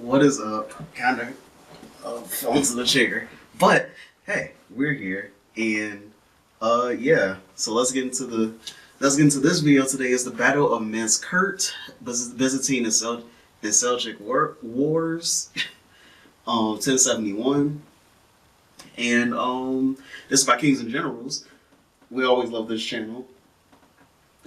What is up? Kind of fell into the chair, but hey, we're here, and yeah. So let's get into this video today. Is the Battle of Manzikert, Byzantine and Seljuk Wars, 1071, and this is by Kings and Generals. We always love this channel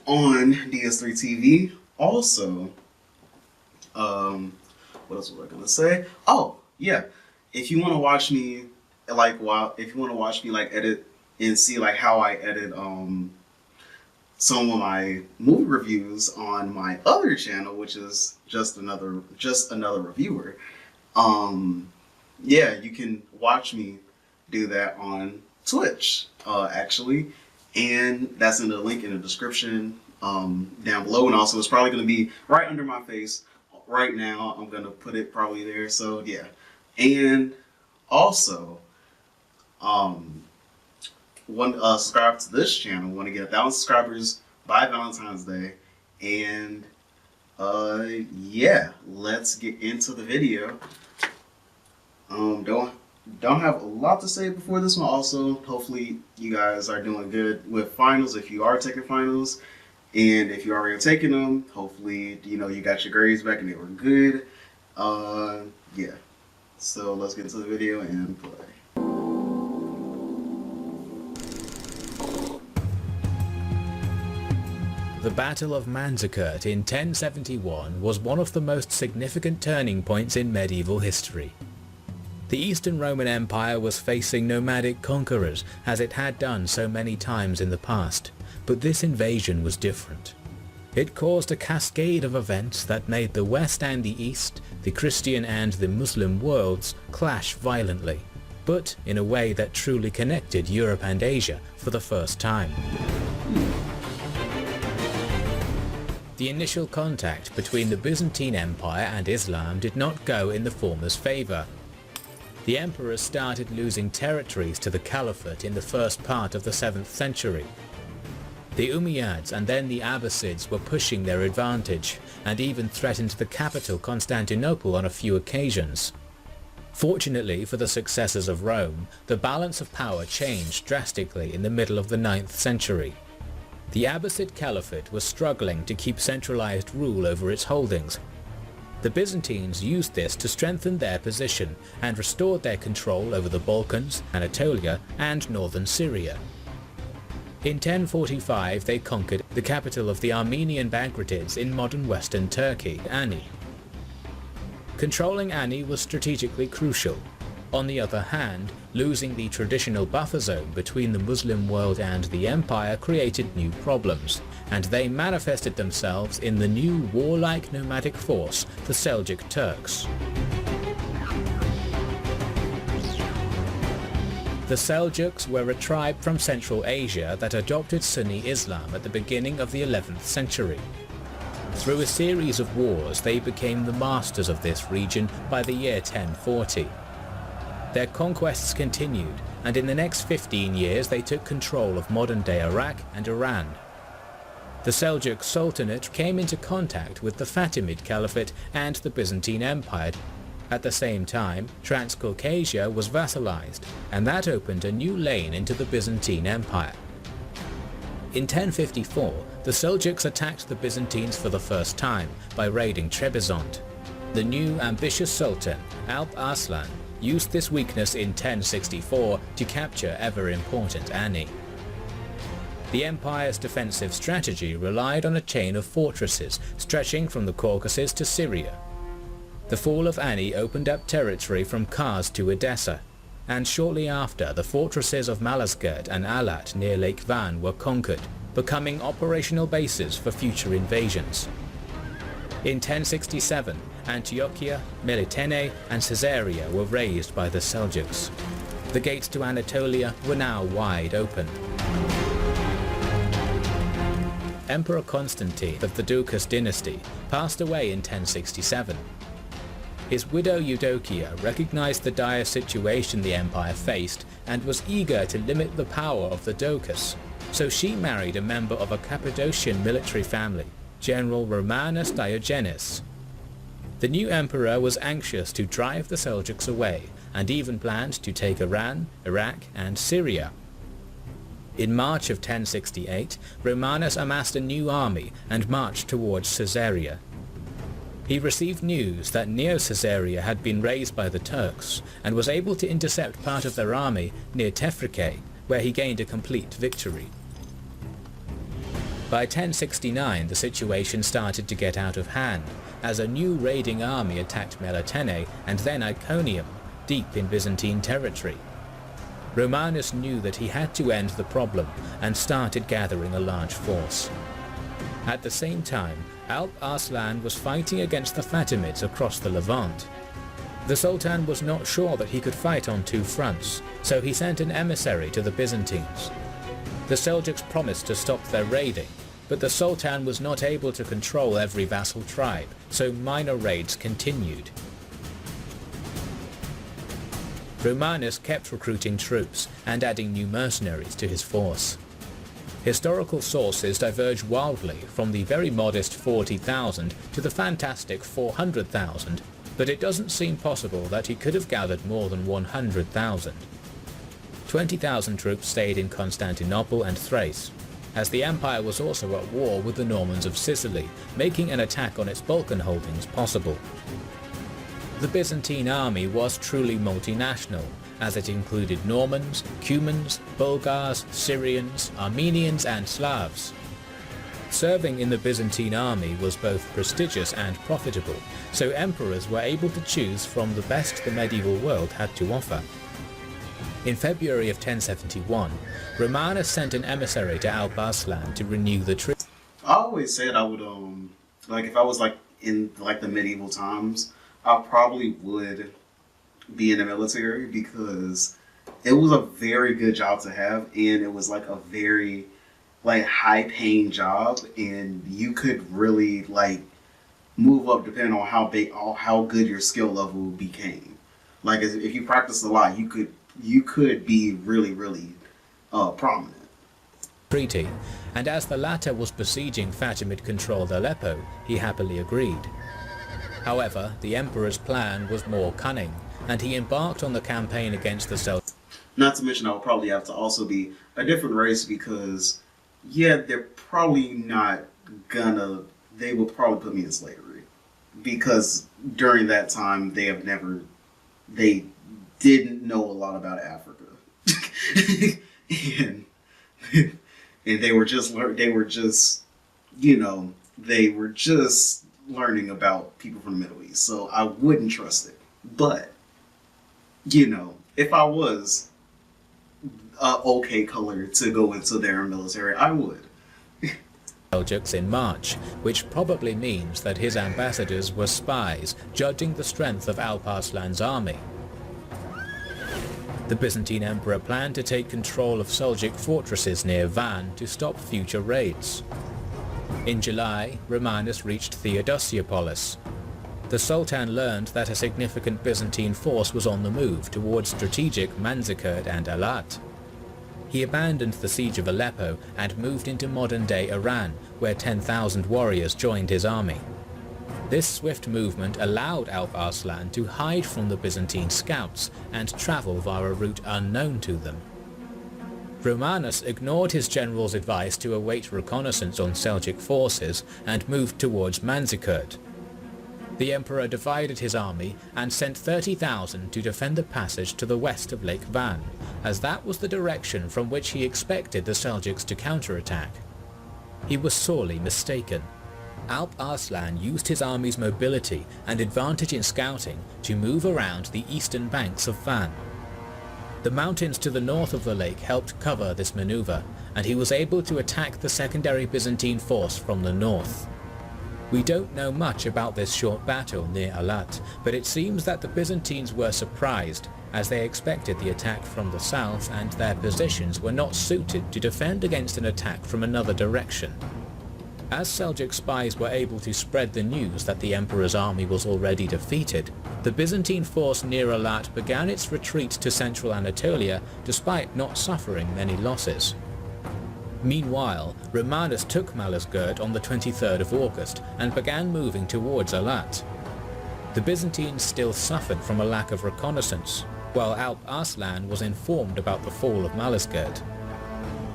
on DS3 TV. Also, what else was I gonna say? Oh, yeah. If you want to watch me, edit and see like how I edit some of my movie reviews on my other channel, which is just another reviewer. Yeah, you can watch me do that on Twitch, actually, and that's in the link in the description down below, and also it's probably going to be right under my face right now. I'm going to put it probably there. So yeah, and also subscribe to this channel. Want to get 1,000 subscribers by Valentine's Day, and yeah, let's get into the video. Don't have a lot to say before this one. Also, hopefully you guys are doing good with finals if you are taking finals. And if you already taken them, hopefully, you got your grades back and they were good. Yeah. So let's get into the video and play. The Battle of Manzikert in 1071 was one of the most significant turning points in medieval history. The Eastern Roman Empire was facing nomadic conquerors, as it had done so many times in the past. But this invasion was different. It caused a cascade of events that made the West and the East, the Christian and the Muslim worlds, clash violently, but in a way that truly connected Europe and Asia for the first time. The initial contact between the Byzantine Empire and Islam did not go in the former's favour. The emperors started losing territories to the Caliphate in the first part of the 7th century. The Umayyads and then the Abbasids were pushing their advantage, and even threatened the capital Constantinople on a few occasions. Fortunately for the successors of Rome, the balance of power changed drastically in the middle of the 9th century. The Abbasid Caliphate was struggling to keep centralized rule over its holdings. The Byzantines used this to strengthen their position and restored their control over the Balkans, Anatolia, and northern Syria. In 1045 they conquered the capital of the Armenian Bagratids in modern western Turkey, Ani. Controlling Ani was strategically crucial. On the other hand, losing the traditional buffer zone between the Muslim world and the empire created new problems, and they manifested themselves in the new warlike nomadic force, the Seljuk Turks. The Seljuks were a tribe from Central Asia that adopted Sunni Islam at the beginning of the 11th century. Through a series of wars, they became the masters of this region by the year 1040. Their conquests continued, and in the next 15 years they took control of modern-day Iraq and Iran. The Seljuk Sultanate came into contact with the Fatimid Caliphate and the Byzantine Empire. At the same time, Transcaucasia was vassalized, and that opened a new lane into the Byzantine Empire. In 1054, the Seljuks attacked the Byzantines for the first time by raiding Trebizond. The new ambitious Sultan, Alp Arslan, used this weakness in 1064 to capture ever-important Ani. The empire's defensive strategy relied on a chain of fortresses stretching from the Caucasus to Syria. The fall of Ani opened up territory from Kars to Edessa, and shortly after the fortresses of Malazgirt and Alat near Lake Van were conquered, becoming operational bases for future invasions. In 1067, Antiochia, Melitene and Caesarea were razed by the Seljuks. The gates to Anatolia were now wide open. Emperor Constantine of the Doukas dynasty passed away in 1067. His widow Eudokia recognized the dire situation the empire faced and was eager to limit the power of the Doukas, so she married a member of a Cappadocian military family, General Romanus Diogenes. The new emperor was anxious to drive the Seljuks away and even planned to take Iran, Iraq and Syria. In March of 1068, Romanus amassed a new army and marched towards Caesarea. He received news that Neo-Caesarea had been razed by the Turks and was able to intercept part of their army near Tefrike, where he gained a complete victory. By 1069 the situation started to get out of hand, as a new raiding army attacked Melitene and then Iconium, deep in Byzantine territory. Romanus knew that he had to end the problem and started gathering a large force. At the same time, Alp Arslan was fighting against the Fatimids across the Levant. The Sultan was not sure that he could fight on two fronts, so he sent an emissary to the Byzantines. The Seljuks promised to stop their raiding, but the Sultan was not able to control every vassal tribe, so minor raids continued. Romanus kept recruiting troops and adding new mercenaries to his force. Historical sources diverge wildly from the very modest 40,000 to the fantastic 400,000, but it doesn't seem possible that he could have gathered more than 100,000. 20,000 troops stayed in Constantinople and Thrace, as the empire was also at war with the Normans of Sicily, making an attack on its Balkan holdings possible. The Byzantine army was truly multinational, as it included Normans, Cumans, Bulgars, Syrians, Armenians and Slavs. Serving in the Byzantine army was both prestigious and profitable, so emperors were able to choose from the best the medieval world had to offer. In February of 1071, Romanus sent an emissary to Alp Arslan to renew the treaty. I always said I would, like if I was like in like the medieval times, I probably would be in the military because it was a very good job to have, and it was like a very like high paying job, and you could really like move up depending on how big or how good your skill level became. Like if you practice a lot, you could be really prominent. Treaty, and as the latter was besieging Fatimid-controlled Aleppo, he happily agreed. However, the emperor's plan was more cunning, and he embarked on the campaign against the Seljuks. Not to mention I would probably have to also be a different race because, yeah, they're probably not gonna, they will probably put me in slavery. Because during that time, they didn't know a lot about Africa. and they were just learning about people from the Middle East, so I wouldn't trust it. But, if I was okay color to go into their military, I would. Seljuks in March, which probably means that his ambassadors were spies, judging the strength of Alp Arslan's army. The Byzantine emperor planned to take control of Seljuk fortresses near Van to stop future raids. In July, Romanus reached Theodosiopolis. The Sultan learned that a significant Byzantine force was on the move towards strategic Manzikert and Alat. He abandoned the siege of Aleppo and moved into modern-day Iran, where 10,000 warriors joined his army. This swift movement allowed Alp Arslan to hide from the Byzantine scouts and travel via a route unknown to them. Romanus ignored his general's advice to await reconnaissance on Seljuk forces and moved towards Manzikert. The emperor divided his army and sent 30,000 to defend the passage to the west of Lake Van, as that was the direction from which he expected the Seljuks to counterattack. He was sorely mistaken. Alp Arslan used his army's mobility and advantage in scouting to move around the eastern banks of Van. The mountains to the north of the lake helped cover this maneuver, and he was able to attack the secondary Byzantine force from the north. We don't know much about this short battle near Alat, but it seems that the Byzantines were surprised, as they expected the attack from the south and their positions were not suited to defend against an attack from another direction. As Seljuk spies were able to spread the news that the emperor's army was already defeated, the Byzantine force near Alat began its retreat to central Anatolia despite not suffering many losses. Meanwhile, Romanus took Manzikert on the 23rd of August and began moving towards Alat. The Byzantines still suffered from a lack of reconnaissance, while Alp Arslan was informed about the fall of Manzikert.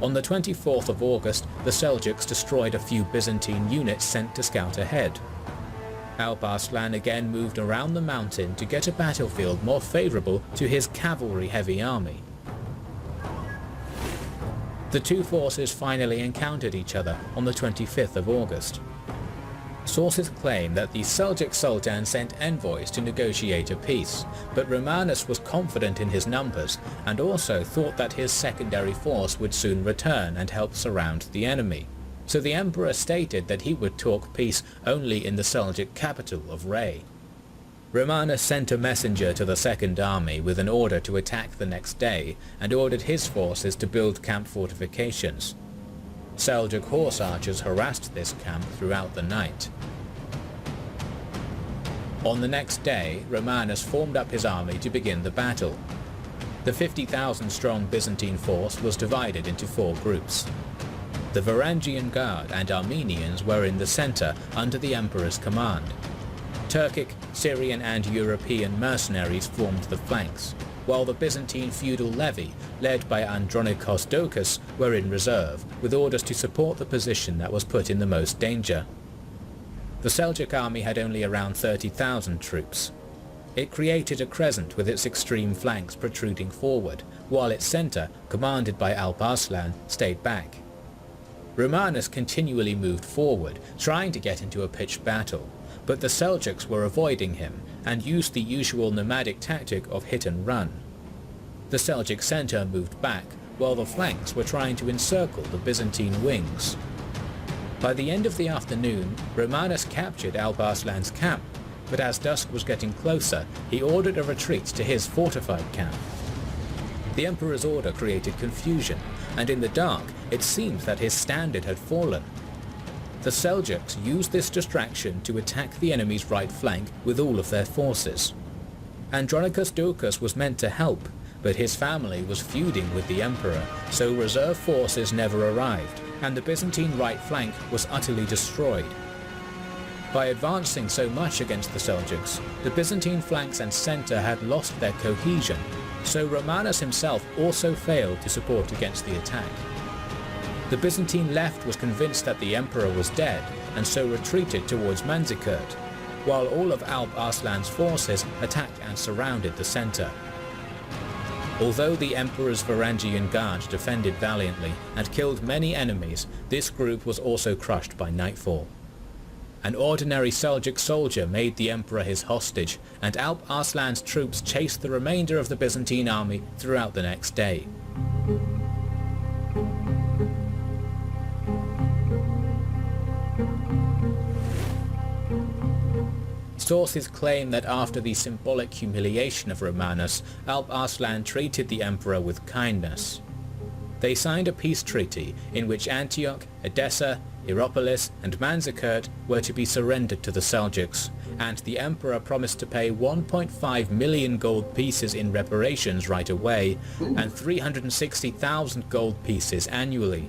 On the 24th of August, the Seljuks destroyed a few Byzantine units sent to scout ahead. Alp Arslan again moved around the mountain to get a battlefield more favourable to his cavalry-heavy army. The two forces finally encountered each other on the 25th of August. Sources claim that the Seljuk Sultan sent envoys to negotiate a peace, but Romanus was confident in his numbers and also thought that his secondary force would soon return and help surround the enemy. So the emperor stated that he would talk peace only in the Seljuk capital of Ray. Romanus sent a messenger to the Second Army with an order to attack the next day and ordered his forces to build camp fortifications. Seljuk horse archers harassed this camp throughout the night. On the next day, Romanus formed up his army to begin the battle. The 50,000-strong Byzantine force was divided into 4 groups. The Varangian Guard and Armenians were in the center under the emperor's command. Turkic, Syrian and European mercenaries formed the flanks, while the Byzantine feudal levy, led by Andronikos Doukas, were in reserve, with orders to support the position that was put in the most danger. The Seljuk army had only around 30,000 troops. It created a crescent with its extreme flanks protruding forward, while its centre, commanded by Alp Arslan, stayed back. Romanus continually moved forward, trying to get into a pitched battle, but the Seljuks were avoiding him and used the usual nomadic tactic of hit and run. The Seljuk centre moved back, while the flanks were trying to encircle the Byzantine wings. By the end of the afternoon, Romanus captured Alp Arslan's camp, but as dusk was getting closer, he ordered a retreat to his fortified camp. The emperor's order created confusion, and in the dark, it seemed that his standard had fallen. The Seljuks used this distraction to attack the enemy's right flank with all of their forces. Andronikos Doukas was meant to help, but his family was feuding with the emperor, so reserve forces never arrived, and the Byzantine right flank was utterly destroyed. By advancing so much against the Seljuks, the Byzantine flanks and centre had lost their cohesion, so Romanus himself also failed to support against the attack. The Byzantine left was convinced that the emperor was dead, and so retreated towards Manzikert, while all of Alp Arslan's forces attacked and surrounded the centre. Although the emperor's Varangian Guard defended valiantly and killed many enemies, this group was also crushed by nightfall. An ordinary Seljuk soldier made the emperor his hostage, and Alp Arslan's troops chased the remainder of the Byzantine army throughout the next day. Sources claim that after the symbolic humiliation of Romanus, Alp Arslan treated the emperor with kindness. They signed a peace treaty in which Antioch, Edessa, Hierapolis and Manzikert were to be surrendered to the Seljuks, and the emperor promised to pay 1.5 million gold pieces in reparations right away, and 360,000 gold pieces annually.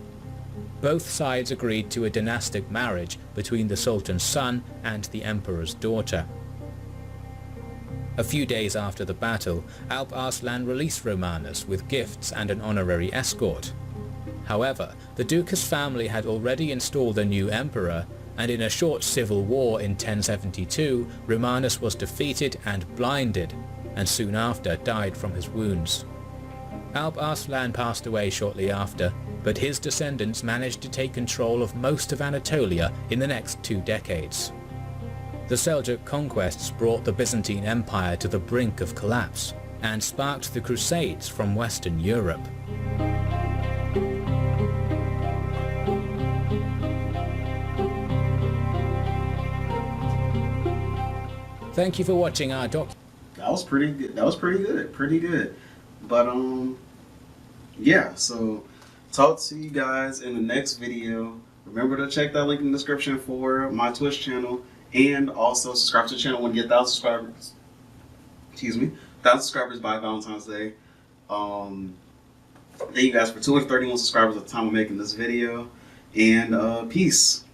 Both sides agreed to a dynastic marriage between the Sultan's son and the emperor's daughter. A few days after the battle, Alp Arslan released Romanus with gifts and an honorary escort. However, the Doukas family had already installed a new emperor, and in a short civil war in 1072, Romanus was defeated and blinded, and soon after died from his wounds. Alp Arslan passed away shortly after, but his descendants managed to take control of most of Anatolia in the next 2 decades. The Seljuk conquests brought the Byzantine Empire to the brink of collapse, and sparked the Crusades from Western Europe. Thank you for watching our doc. That was pretty good. That was pretty good. Pretty good. But yeah. So talk to you guys in the next video. Remember to check that link in the description for my Twitch channel, and also subscribe to the channel when you get 1,000 subscribers. Excuse me, 1,000 subscribers by Valentine's Day. Thank you guys for 231 subscribers at the time of making this video, and peace.